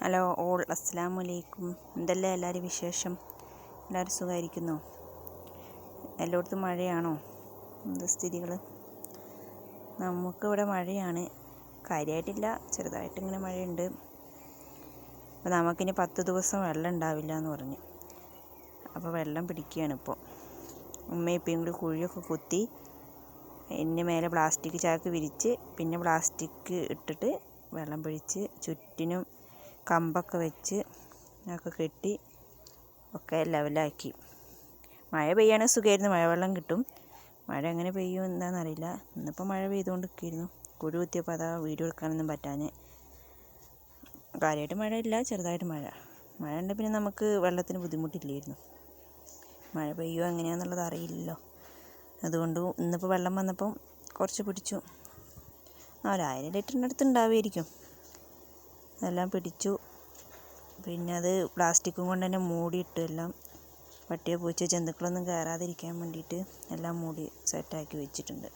Hello all അസ്സലാമു അലൈക്കും. എന്തെല്ലാം എല്ലാവരും വിശേഷം? എല്ലാവരും സുഖമായിരിക്കുന്നോ? എല്ലായിടത്തും മഴയാണോ? എന്ത് സ്ഥിതികൾ? നമുക്കിവിടെ മഴയാണ്, കാര്യമായിട്ടില്ല, ചെറുതായിട്ടിങ്ങനെ മഴയുണ്ട്. അപ്പോൾ നമുക്കിനി 10 ദിവസം വെള്ളം ഉണ്ടാവില്ല എന്ന് പറഞ്ഞു. അപ്പോൾ വെള്ളം പിടിക്കുകയാണ് ഇപ്പോൾ. ഉമ്മയും ഇപ്പയും കൂടി കുഴിയൊക്കെ കുത്തി ഇതിന് മേലെ പ്ലാസ്റ്റിക് ചാക്ക് വിരിച്ച് പിന്നെ പ്ലാസ്റ്റിക് ഇട്ടിട്ട് വെള്ളം പിടിച്ച് ചുറ്റിനും കമ്പൊക്കെ വെച്ച് ഒക്കെ കെട്ടി ഒക്കെ ലെവലാക്കി. മഴ പെയ്യാണെങ്കിൽ സുഖമായിരുന്നു, മഴവെള്ളം കിട്ടും. മഴ എങ്ങനെ പെയ്യും എന്താണെന്നറിയില്ല. ഇന്നിപ്പോൾ മഴ പെയ്തുകൊണ്ടിരിക്കുകയായിരുന്നു. കുഴി കുത്തിയപ്പോൾ അതാ വീഡിയോ എടുക്കാനൊന്നും പറ്റാഞ്ഞ്. കാര്യമായിട്ട് മഴയില്ല, ചെറുതായിട്ട് മഴ ഉണ്ട്. പിന്നെ നമുക്ക് വെള്ളത്തിന് ബുദ്ധിമുട്ടില്ലായിരുന്നു. മഴ പെയ്യുമോ എങ്ങനെയാണെന്നുള്ളത് അറിയില്ലല്ലോ. അതുകൊണ്ട് ഇന്നിപ്പോൾ വെള്ളം വന്നപ്പം കുറച്ച് പിടിച്ചു. 1000 ലിറ്ററിൻ്റെ അടുത്ത് ഉണ്ടാവുമായിരിക്കും. അതെല്ലാം പിടിച്ചു. പിന്നെ അത് പ്ലാസ്റ്റിക്കും കൊണ്ട് തന്നെ മൂടിയിട്ട് എല്ലാം പട്ടിയോ പൂച്ചയോ ജന്തുക്കളൊന്നും കയറാതിരിക്കാൻ വേണ്ടിയിട്ട് എല്ലാം മൂടി സെറ്റാക്കി വെച്ചിട്ടുണ്ട്.